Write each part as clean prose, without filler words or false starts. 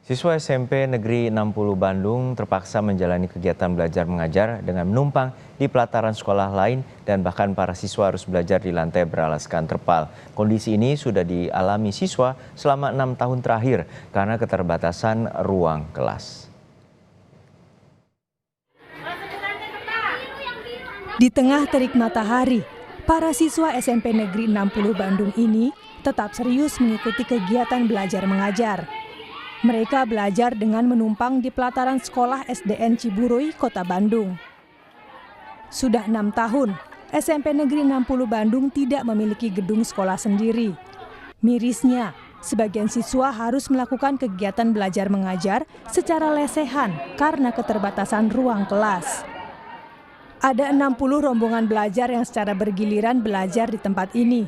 Siswa SMP Negeri 60 Bandung terpaksa menjalani kegiatan belajar mengajar dengan menumpang di pelataran sekolah lain dan bahkan para siswa harus belajar di lantai beralaskan terpal. Kondisi ini sudah dialami siswa selama 6 tahun terakhir karena keterbatasan ruang kelas. Di tengah terik matahari, para siswa SMP Negeri 60 Bandung ini tetap serius mengikuti kegiatan belajar mengajar. Mereka belajar dengan menumpang di pelataran sekolah SDN Ciburuy, Kota Bandung. Sudah 6 tahun, SMP Negeri 60 Bandung tidak memiliki gedung sekolah sendiri. Mirisnya, sebagian siswa harus melakukan kegiatan belajar mengajar secara lesehan karena keterbatasan ruang kelas. Ada 60 rombongan belajar yang secara bergiliran belajar di tempat ini.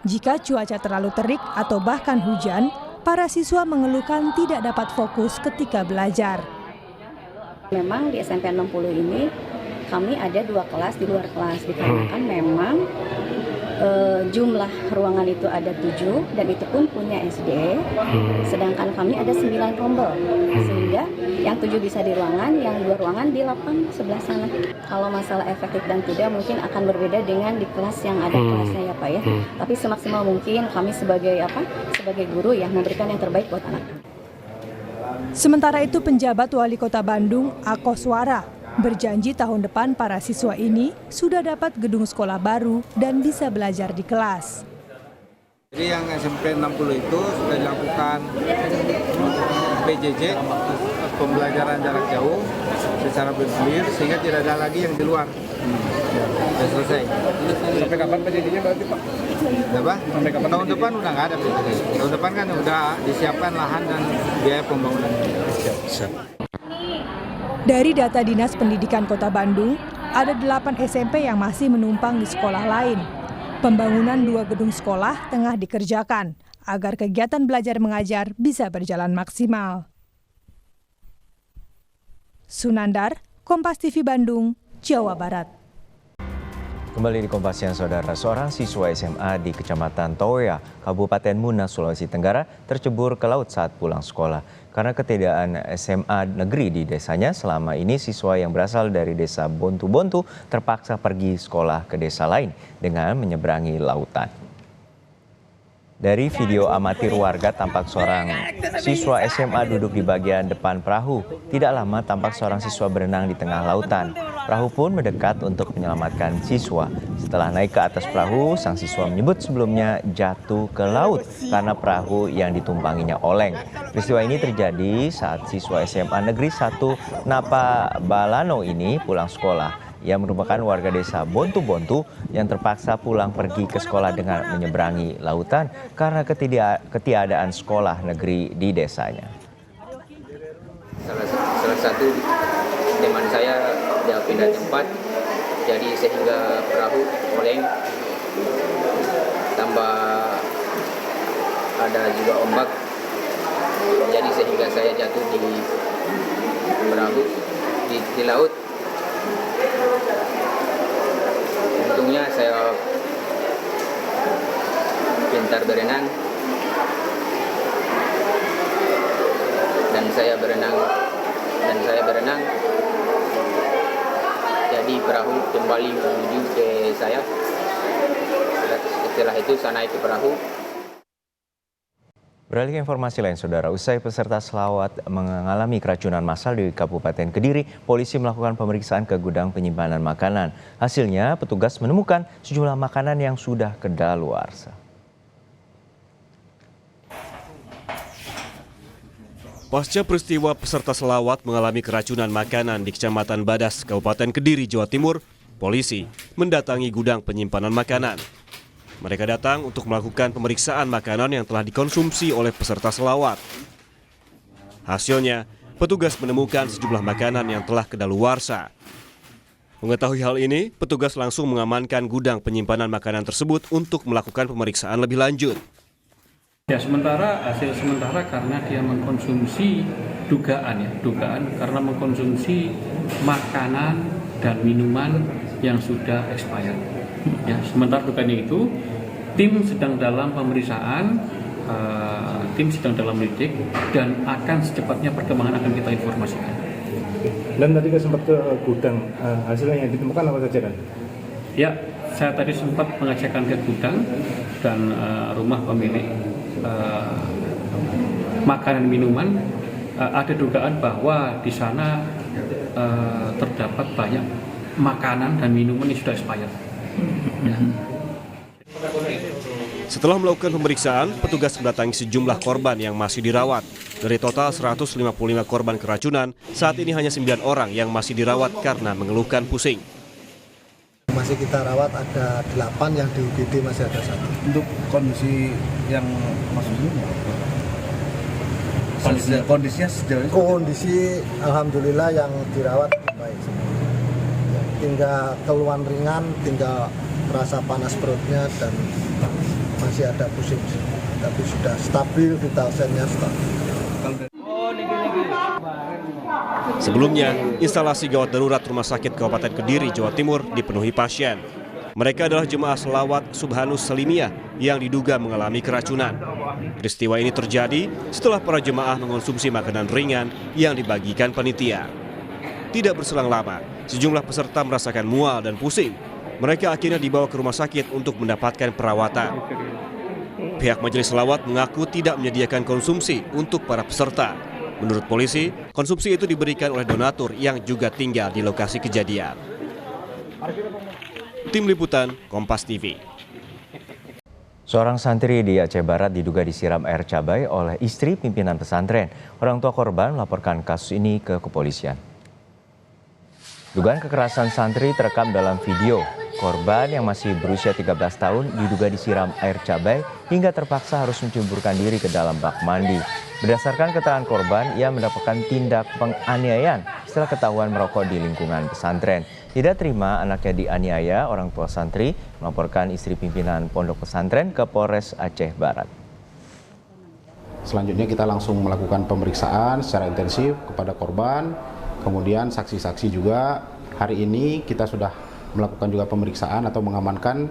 Jika cuaca terlalu terik atau bahkan hujan, para siswa mengeluhkan tidak dapat fokus ketika belajar. Memang di SMP 60 ini kami ada 2 kelas di luar kelas dikarenakan memang jumlah ruangan itu ada 7 dan itu pun punya SD, sedangkan kami ada 9 rombel sehingga yang 7 bisa di ruangan, yang 2 ruangan di lapang sebelah sana. Kalau masalah efektif dan tidak mungkin akan berbeda dengan di kelas yang ada kelasnya ya Pak ya. Tapi semaksimal mungkin kami sebagai guru ya memberikan yang terbaik buat anak. Sementara itu penjabat Wali Kota Bandung, Akoswara, berjanji tahun depan para siswa ini sudah dapat gedung sekolah baru dan bisa belajar di kelas. Jadi yang SMP 60 itu sudah dilakukan PJJ, pembelajaran jarak jauh secara bergilir sehingga tidak ada lagi yang di luar. Sudah selesai. Sampai kapan PJJ-nya berarti Pak? Apa? Tahun depan udah nggak ada PJJ. Tahun depan kan udah disiapkan lahan dan biaya pembangunan. Dari data Dinas Pendidikan Kota Bandung, ada 8 SMP yang masih menumpang di sekolah lain. Pembangunan 2 gedung sekolah tengah dikerjakan agar kegiatan belajar mengajar bisa berjalan maksimal. Sunandar, Kompas TV Bandung, Jawa Barat. Kembali di Kompas Siang, Saudara. Seorang siswa SMA di Kecamatan Toya, Kabupaten Muna, Sulawesi Tenggara tercebur ke laut saat pulang sekolah. Karena ketiadaan SMA negeri di desanya, selama ini siswa yang berasal dari desa Bontu-Bontu terpaksa pergi sekolah ke desa lain dengan menyeberangi lautan. Dari video amatir warga tampak seorang siswa SMA duduk di bagian depan perahu. Tidak lama tampak seorang siswa berenang di tengah lautan. Perahu pun mendekat untuk menyelamatkan siswa. Setelah naik ke atas perahu, sang siswa menyebut sebelumnya jatuh ke laut karena perahu yang ditumpanginya oleng. Peristiwa ini terjadi saat siswa SMA Negeri 1 Napa Balano ini pulang sekolah. Ia merupakan warga desa Bontu-Bontu yang terpaksa pulang pergi ke sekolah dengan menyeberangi lautan karena ketiadaan sekolah negeri di desanya. Salah satu teman saya dia pindah tempat, jadi sehingga perahu oleng, tambah ada juga ombak, jadi sehingga saya jatuh di perahu di laut. Untungnya saya pintar berenang dan saya berenang jadi perahu kembali menuju ke saya. Setelah itu saya naik ke perahu. Beralih ke informasi lain, Saudara. Usai peserta selawat mengalami keracunan massal di Kabupaten Kediri, polisi melakukan pemeriksaan ke gudang penyimpanan makanan. Hasilnya, petugas menemukan sejumlah makanan yang sudah kadaluarsa. Pasca peristiwa peserta selawat mengalami keracunan makanan di Kecamatan Badas, Kabupaten Kediri, Jawa Timur, polisi mendatangi gudang penyimpanan makanan. Mereka datang untuk melakukan pemeriksaan makanan yang telah dikonsumsi oleh peserta selawat. Hasilnya, petugas menemukan sejumlah makanan yang telah kadaluarsa. Mengetahui hal ini, petugas langsung mengamankan gudang penyimpanan makanan tersebut untuk melakukan pemeriksaan lebih lanjut. Ya, hasil sementara karena dia mengkonsumsi dugaan karena mengkonsumsi makanan dan minuman yang sudah expired. Ya, sementara dugaannya itu tim sedang dalam pemeriksaan tim sedang dalam lidik dan akan secepatnya perkembangan akan kita informasikan. Dan tadi sempat ke gudang, hasilnya yang ditemukan apa saja kan? Ya, saya tadi sempat pengecekan ke gudang dan rumah pemilik makanan minuman. Ada dugaan bahwa di sana terdapat banyak makanan dan minuman yang sudah expired. Ya. Setelah melakukan pemeriksaan, petugas mendatangi sejumlah korban yang masih dirawat. Dari total 155 korban keracunan, saat ini hanya 9 orang yang masih dirawat karena mengeluhkan pusing. Masih kita rawat ada 8, yang di UGD masih ada 1. Untuk kondisi yang maksudnya kondisinya sejauh ini? Kondisi alhamdulillah yang dirawat baik. Tinggal keluhan ringan, tinggal merasa panas perutnya dan masih ada pusing. Tapi sudah stabil, vital sign-nya stabil. Sebelumnya, instalasi gawat darurat Rumah Sakit Kabupaten Kediri, Jawa Timur dipenuhi pasien. Mereka adalah jemaah selawat Subhanus Salimiyah yang diduga mengalami keracunan. Peristiwa ini terjadi setelah para jemaah mengonsumsi makanan ringan yang dibagikan panitia. Tidak berselang lama, sejumlah peserta merasakan mual dan pusing. Mereka akhirnya dibawa ke rumah sakit untuk mendapatkan perawatan. Pihak majelis selawat mengaku tidak menyediakan konsumsi untuk para peserta. Menurut polisi, konsumsi itu diberikan oleh donatur yang juga tinggal di lokasi kejadian. Tim Liputan, Kompas TV. Seorang santri di Aceh Barat diduga disiram air cabai oleh istri pimpinan pesantren. Orang tua korban melaporkan kasus ini ke kepolisian. Dugaan kekerasan santri terekam dalam video. Korban yang masih berusia 13 tahun diduga disiram air cabai hingga terpaksa harus menceburkan diri ke dalam bak mandi. Berdasarkan keterangan korban, ia mendapatkan tindak penganiayaan setelah ketahuan merokok di lingkungan pesantren. Tidak terima anaknya dianiaya, orang tua santri melaporkan istri pimpinan pondok pesantren ke Polres Aceh Barat. Selanjutnya kita langsung melakukan pemeriksaan secara intensif kepada korban, kemudian saksi-saksi juga. Hari ini kita sudah melakukan juga pemeriksaan atau mengamankan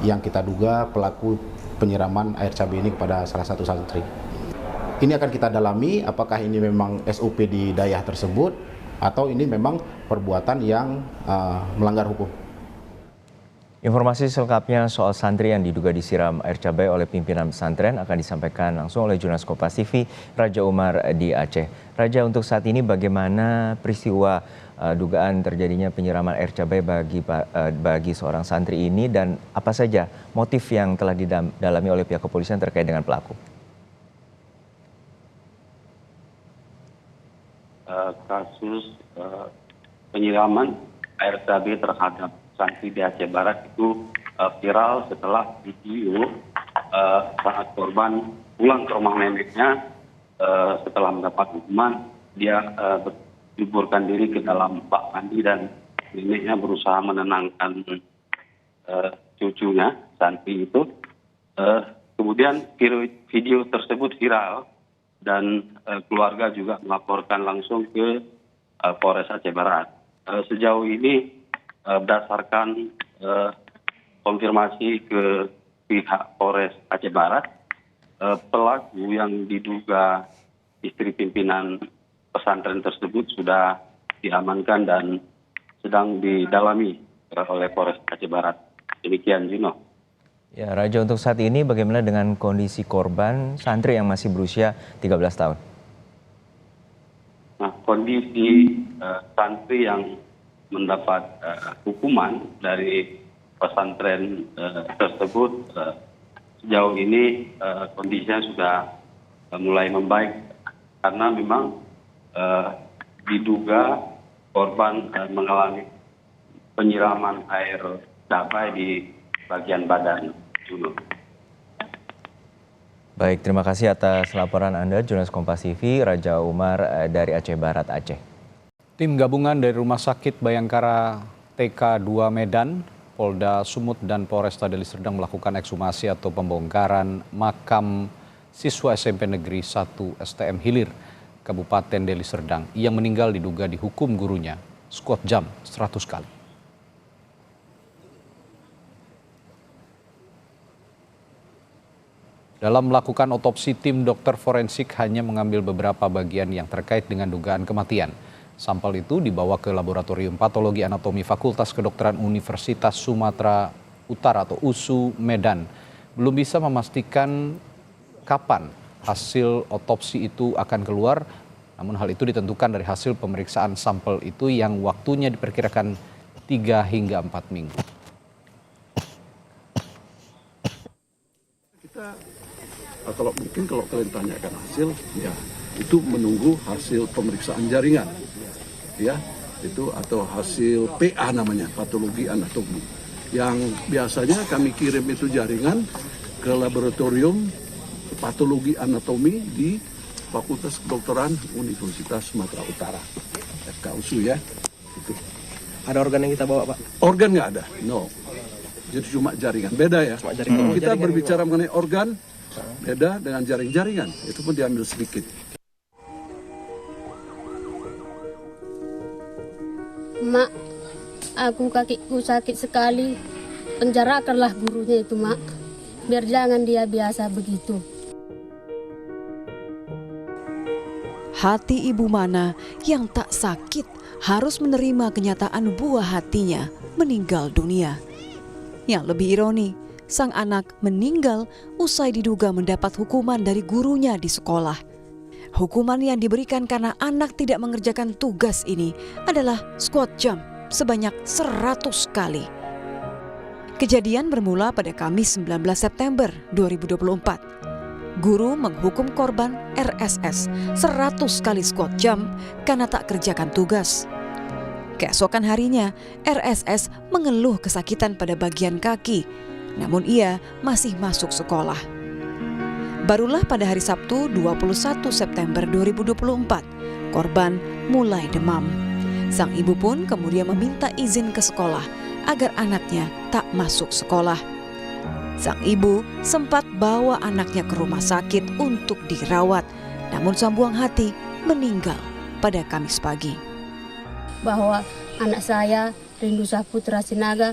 yang kita duga pelaku penyiraman air cabai ini kepada salah satu santri. Ini akan kita dalami apakah ini memang SOP di daerah tersebut atau ini memang perbuatan yang melanggar hukum. Informasi selengkapnya soal santri yang diduga disiram air cabai oleh pimpinan pesantren akan disampaikan langsung oleh jurnalis Kompas TV Raja Umar di Aceh. Raja, untuk saat ini bagaimana peristiwa dugaan terjadinya penyiraman air cabai bagi seorang santri ini dan apa saja motif yang telah didalami oleh pihak kepolisian terkait dengan pelaku? Kasus penyiraman air cabai terhadap santri di Aceh Barat itu viral setelah video saat korban pulang ke rumah neneknya setelah mendapat hukuman. Dia berliburkan diri ke dalam bak mandi dan neneknya berusaha menenangkan cucunya santri itu. Kemudian video tersebut viral dan keluarga juga melaporkan langsung ke Polres Aceh Barat. Sejauh ini berdasarkan konfirmasi ke pihak Polres Aceh Barat, pelaku yang diduga istri pimpinan pesantren tersebut sudah diamankan dan sedang didalami oleh Polres Aceh Barat. Demikian, Juno. Ya, Raja, untuk saat ini bagaimana dengan kondisi korban santri yang masih berusia 13 tahun? Nah, kondisi santri yang mendapat hukuman dari pesantren tersebut sejauh ini kondisinya sudah mulai membaik karena memang diduga korban mengalami penyiraman air cabai di bagian badan. Baik, terima kasih atas laporan Anda, jurnalis Kompas TV Raja Umar dari Aceh Barat, Aceh. Tim gabungan dari Rumah Sakit Bayangkara TK2 Medan, Polda Sumut dan Polresta Deli Serdang melakukan ekshumasi atau pembongkaran makam siswa SMP Negeri 1 STM Hilir, Kabupaten Deli Serdang, yang meninggal diduga dihukum gurunya squat jam 100 kali. Dalam melakukan otopsi, tim dokter forensik hanya mengambil beberapa bagian yang terkait dengan dugaan kematian. Sampel itu dibawa ke Laboratorium Patologi Anatomi Fakultas Kedokteran Universitas Sumatera Utara atau USU Medan. Belum bisa memastikan kapan hasil otopsi itu akan keluar, namun hal itu ditentukan dari hasil pemeriksaan sampel itu yang waktunya diperkirakan 3 hingga 4 minggu. Kalau kalian tanyakan hasil, ya itu menunggu hasil pemeriksaan jaringan, ya itu atau hasil PA namanya, patologi anatomi. Yang biasanya kami kirim itu jaringan ke laboratorium patologi anatomi di Fakultas Kedokteran Universitas Sumatera Utara, FKUSU ya. Itu. Ada organ yang kita bawa, Pak? Organ nggak ada, no. Jadi cuma jaringan, beda ya. Kita berbicara mengenai organ. Beda dengan jaring-jaringan, itu pun diambil sedikit. Mak, aku kakiku sakit sekali. Penjarakanlah gurunya itu, Mak. Biar jangan dia biasa begitu. Hati ibu mana yang tak sakit harus menerima kenyataan buah hatinya meninggal dunia. Yang lebih ironi, sang anak meninggal usai diduga mendapat hukuman dari gurunya di sekolah. Hukuman yang diberikan karena anak tidak mengerjakan tugas ini adalah squat jump sebanyak 100 kali. Kejadian bermula pada Kamis 19 September 2024. Guru menghukum korban RSS 100 kali squat jump karena tak kerjakan tugas. Keesokan harinya, RSS mengeluh kesakitan pada bagian kaki. Namun ia masih masuk sekolah. Barulah pada hari Sabtu 21 September 2024, korban mulai demam. Sang ibu pun kemudian meminta izin ke sekolah agar anaknya tak masuk sekolah. Sang ibu sempat bawa anaknya ke rumah sakit untuk dirawat, namun sang buang hati meninggal pada Kamis pagi. Bahwa anak saya, Rindu Saputra Sinaga,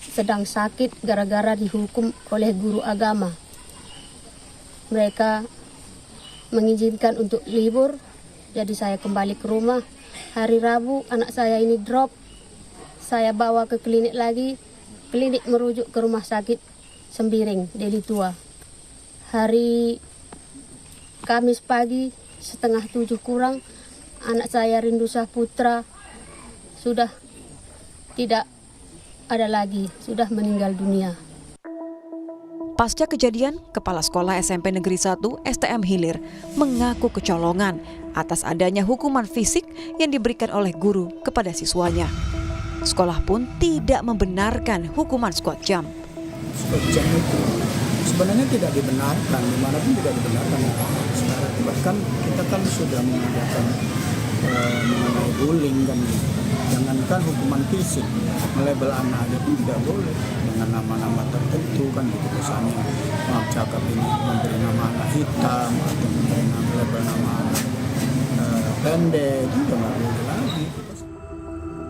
sedang sakit gara-gara dihukum oleh guru agama. Mereka mengizinkan untuk libur, jadi saya kembali ke rumah. Hari Rabu anak saya ini drop, saya bawa ke klinik lagi. Klinik merujuk ke rumah sakit Sembiring, Deli Tua. Hari Kamis pagi, 6:30 kurang, anak saya Rindu Saputra sudah tidak ada lagi, sudah meninggal dunia. Pasca kejadian, Kepala Sekolah SMP Negeri 1 STM Hilir mengaku kecolongan atas adanya hukuman fisik yang diberikan oleh guru kepada siswanya. Sekolah pun tidak membenarkan hukuman squat jump. Squat jump itu sebenarnya tidak dibenarkan, dimanapun tidak dibenarkan. Sekarang bahkan kita kan sudah mengadakan mengenai bullying kan. Jangankan hukuman fisik, melabel anak aja pun tidak boleh dengan nama-nama tertentu kan gitu. Misalnya maaf cakap ini memberi nama anak hitam atau memberi label nama anak pendek, itu nggak boleh lagi.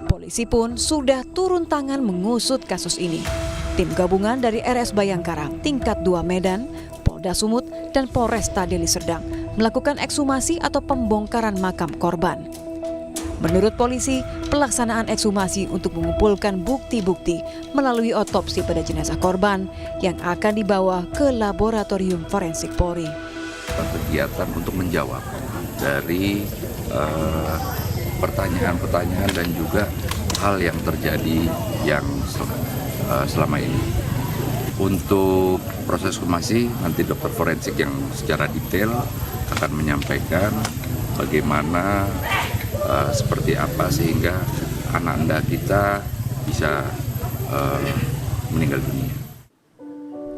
Polisi pun sudah turun tangan mengusut kasus ini. Tim gabungan dari RS Bayangkara tingkat 2 Medan, Polda Sumut dan Polresta Deli Serdang melakukan ekshumasi atau pembongkaran makam korban. Menurut polisi, pelaksanaan ekshumasi untuk mengumpulkan bukti-bukti melalui otopsi pada jenazah korban yang akan dibawa ke Laboratorium Forensik Polri. Kegiatan untuk menjawab dari pertanyaan-pertanyaan dan juga hal yang terjadi yang selama ini. Untuk proses ekshumasi, nanti dokter forensik yang secara detail akan menyampaikan bagaimana seperti apa sehingga anak-anak kita bisa meninggal dunia.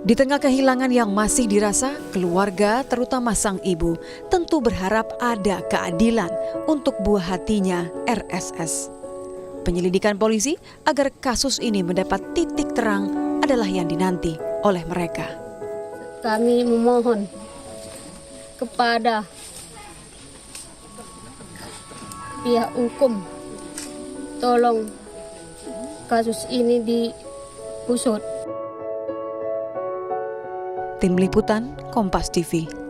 Di tengah kehilangan yang masih dirasa, keluarga terutama sang ibu tentu berharap ada keadilan untuk buah hatinya RSS. Penyelidikan polisi agar kasus ini mendapat titik terang adalah yang dinanti oleh mereka. Kami memohon kepada pihak hukum, tolong kasus ini diusut. Tim Liputan, Kompas TV.